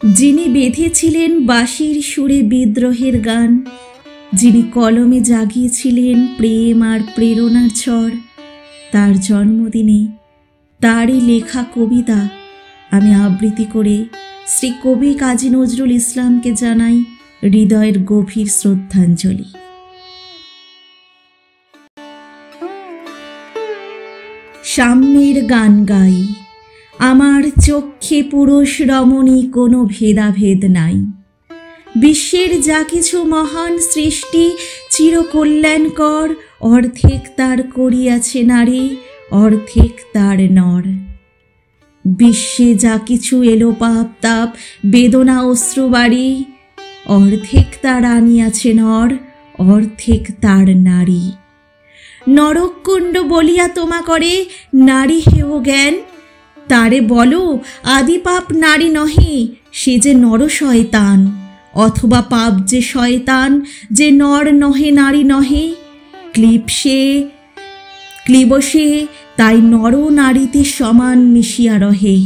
যিনি বেঁধেছিলেন বাঁশির সুরে বিদ্রোহের গান, যিনি কলমে জাগিয়েছিলেন প্রেম আর প্রেরণার ঝড়, তার জন্মদিনে তারই লেখা কবিতা আমি আবৃত্তি করে শ্রী কবি কাজী নজরুল ইসলামকে জানাই হৃদয়ের গভীর শ্রদ্ধাঞ্জলি। সাম্যের গান গাই, আমার চক্ষে পুরুষ রমণী কোনো ভেদাভেদ নাই। বিশ্বের যা কিছু মহান সৃষ্টি চিরকল্যাণকর, অর্ধেক তার করিয়াছে নারী, অর্ধেক তার নর। বিশ্বে যা কিছু এলো পাপ তাপ বেদনা অশ্রুবাড়ি, অর্ধেক তার আনিয়াছে নর, অর্ধেক তার নারী। নরককুণ্ড বলিয়া তোমা করে নারী হেয় জ্ঞান, তারে বলো আদি পাপ নারী নহে, সে যে নর শয়তান। অথবা পাপ যে শয়তান, যে নর নহে নারী নহে। ক্লীবসে তাই নর নারীতে সমান মিশিয়া রহে।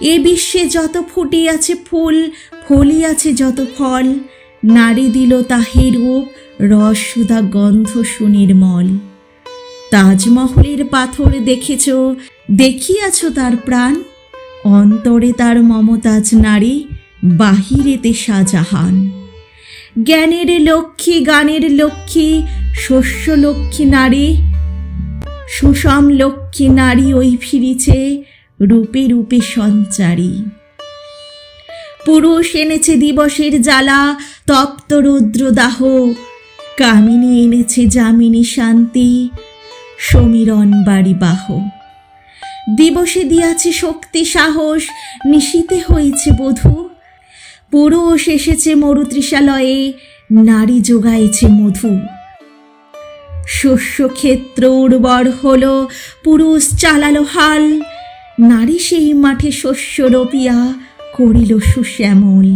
এ বিশ্বে যত ফুটিয়াছে ফুল, ফলিয়াছে যত ফল, নারী দিল তাহে রূপ, রস সুধা গন্ধ সুনির্মল। তাজমহলের পাথর দেখেছ, দেখিয়াছ তার প্রাণ, অন্তরে তার মমতাজ নারী, বাহিরেতে শাহজাহান। জ্ঞানের লক্ষ্মী গানের লক্ষ্মী শস্য লক্ষ্মী নারী, সুষম লক্ষ্মী নারী ওই ফিরিছে রূপে রূপে সঞ্চারী। পুরুষ এনেছে দিবসের জ্বালা তপ্ত রুদ্র দাহ, কামিনী এনেছে যামিনী শান্তি সমীরণ বাড়ি বাহ। দিবসে দিয়াছে শক্তি সাহস, নিশীতে হয়েছে বধূ, পুরুষ এসেছে মরুতৃষালয়ে, নারী যোগাইছে মধু। শস্যক্ষেত্র উর্বর হলো, পুরুষ চালালো হাল, নারী সেই মাঠে শস্য রোপিয়া করিল সুশ্যামল।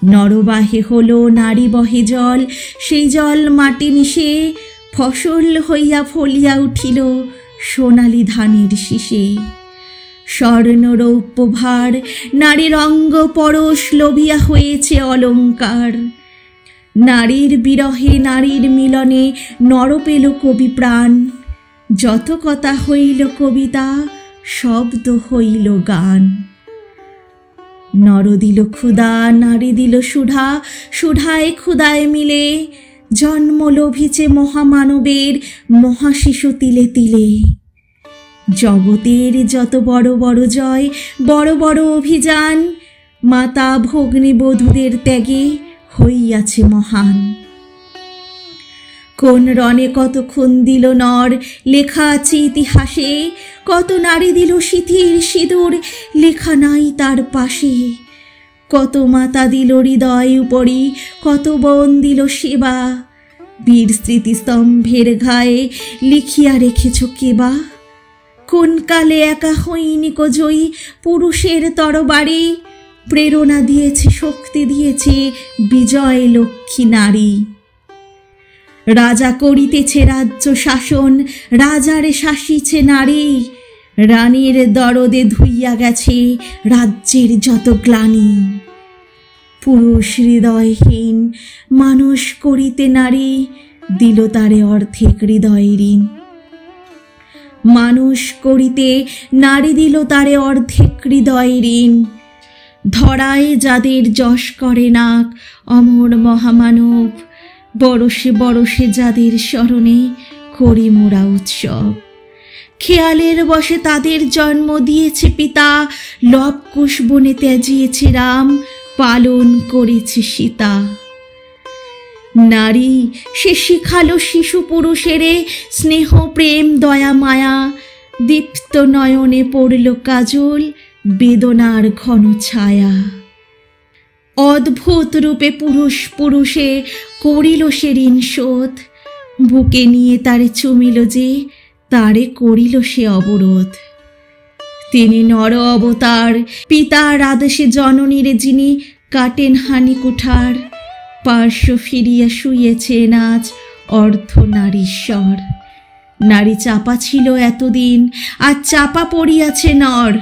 নরবাহে হলো নারী বহে জল, সেই জল মাটি মিশে ফসল হইয়া ফলিয়া উঠিল সোনালি ধানের শীষে। স্বর্ণরৌপ্য ভার নারীর অঙ্গ পরশ লোভিয়া হয়েছে অলঙ্কার, নারীর বিরহে নারীর মিলনে নর পেল কবি প্রাণ। যত কথা হইল কবিতা, শব্দ হইল গান। নর দিল ক্ষুধা, নারী দিল সুধা, সুধায় ক্ষুধায় মিলে জন্ম লোভিছে মহামানবের মহাশিশু তিলে তিলে। জগতের যত বড় বড় জয়, বড় বড় অভিযান, মাতা ভগ্নী বধূদের ত্যাগে হইয়াছে মহান। কোন রণে কত খুন দিল নর, লেখা আছে ইতিহাসে, কত নারী দিল সিথির সিঁদুর, লেখা নাই তার পাশে। কত মাতা দিল হৃদয় উপরি, কত বোন দিল সেবা, বীর স্মৃতিস্তম্ভের ঘায়ে লিখিয়া রেখেছ কেবা। কোন কালে একা হইনি কো জয়ী, পুরুষের তরবারি, প্রেরণা দিয়েছে শক্তি দিয়েছে বিজয় লক্ষ্মী নারী। রাজা করিতেছে রাজ্য শাসন, রাজারে শাসিছে নারী, রানীর দরদে ধুইয়া গেছে রাজ্যের যত গ্লানি। পুরুষ হৃদয়হীন মানুষ করিতে নারী, দিল তারে অর্ধেক হৃদয় ঋণ। মানুষ করিতে নারী দিল তারে অর্ধেক হৃদয় ঋণ। ধরায় যাদের যশ করে নাক অমর মহামানব, বরষে বরষে যাদের স্মরণে করি মোরা উৎসব। খেয়ালের বসে তাদের জন্ম দিয়েছে পিতা, লবকুশ বনে ত্যাজিয়েছে রাম, পালন করেছে সীতা। নারী সে শিখালো শিশু পুরুষেরে স্নেহ প্রেম দয়া মায়া, দীপ্ত নয়নে পড়ল কাজল বেদনার ঘন ছায়া। অদ্ভুত রূপে পুরুষ পুরুষে করিল সে ঋণ শোধ, বুকে নিয়ে তারে চুমিল যে তারে করিল সে অবরোধ। তিনি নর অবতার, পিতার আদেশে জননীরে যিনি কাটেন হানি কুঠার, পার্শ্ব ফিরিয়া শুয়েছেন আজ অর্ধ নারীশ্বর। নারী চাপা ছিল এতদিন, আজ চাপা পড়িয়াছে নর,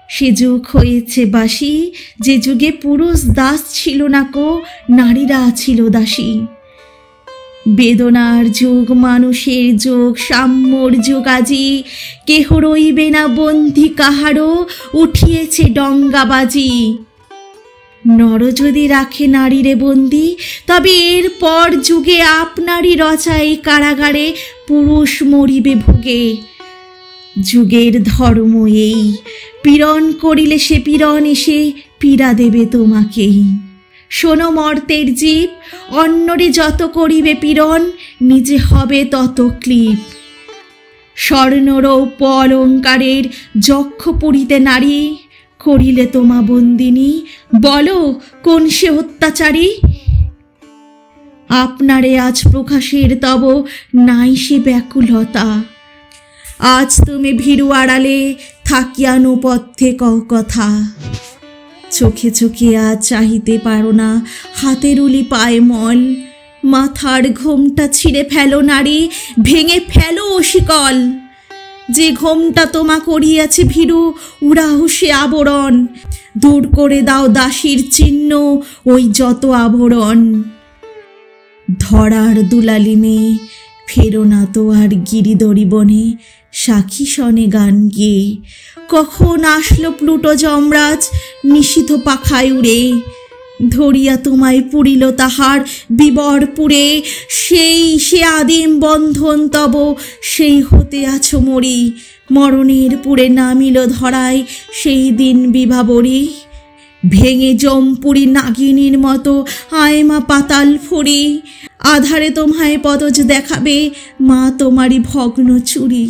সে যুগ হয়েছে বাসি, যে যুগে পুরুষ দাস ছিল না কো, নারীরা ছিল দাসী। বেদনার যুগ, মানুষের যুগ, সাম্যর যুগ আজি, কেহ রইবে না বন্দী কাহারও, উঠিয়েছে ডঙ্গাবাজি। নর যদি রাখে নারীরে বন্দী, তবে এর পর যুগে আপনারই রচাই কারাগারে পুরুষ মরিবে ভোগে। যুগের ধর্ম এই, পীড়ন করিলে সে পীড়ন এসে পীড়া দেবে তোমাকেই। শোনো মর্তের জীব, অন্যরে যত করিবে পীড়ন, নিজে হবে তত ক্লিপ। স্বর্ণরৌপ্য অলঙ্কারের যক্ষ পড়িতে নারী, করিলে তোমা বন্দিনী, বলো কোন সে অত্যাচারী। আপনারে আজ প্রকাশের তব নাই সে ব্যাকুলতা, আজ তুমি ভীরু আড়ালে থাকিয়া নৌপথ্যে কও কথা। চোখে চোখে আজ চাহিতে পারো না, হাতের উলি পায়ে মল, মাথার ঘোমটা ছিঁড়ে ফেলো নারী, ভেঙে ফেলো শিকল। যে ঘোমটা তোমা করিয়াছে ভীরু, উড়াও সে আবরণ, দূর করে দাও দাসীর চিহ্ন ওই যত আবরণ। ধরার দুলালি মেয়ে, ফেরো না তো আর গিরিদরি বনে, সাক্ষী শনে গান গেয়ে। কখন আসলো প্লুটো যমরাজ নিশীথ পাখায় উড়ে, ধরিয়া তোমায় পুরিল তাহার বিবরপুরে। সেই সে আদিম বন্ধন তব, সেই হতে আছো মরি, মরণের পুরে নামিল ধরায় সেই দিন বিভাবরী। ভেঙে জমপুরি নাগিনীর মতো আয়মা পাতাল ফুরি, আধারে তোমায় পদজ দেখাবে মা তোমারই ভগ্ন চুরি।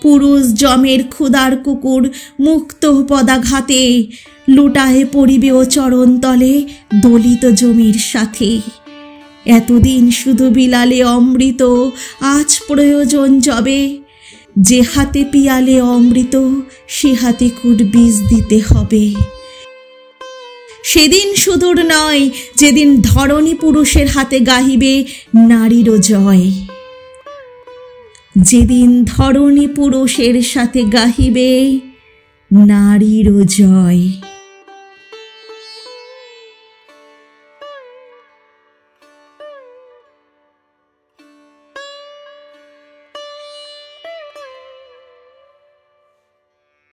পুরুষ জমের ক্ষুদার কুকুর মুক্ত পদাঘাতে, লুটায়ে পড়িবে ও চরণ তলে দলিত জমির সাথে। এতদিন শুধু বিলালে অমৃত, আজ প্রয়োজন যবে, যে হাতে পিয়ালে অমৃত সে হাতে কুট বীজ দিতে হবে। সেদিন সুদূর নয় যেদিন ধরণী পুরুষের হাতে গাহিবে নারীরও জয়, যেদিন ধরণী পুরুষের সাথে গাহিবে নারীরও জয়।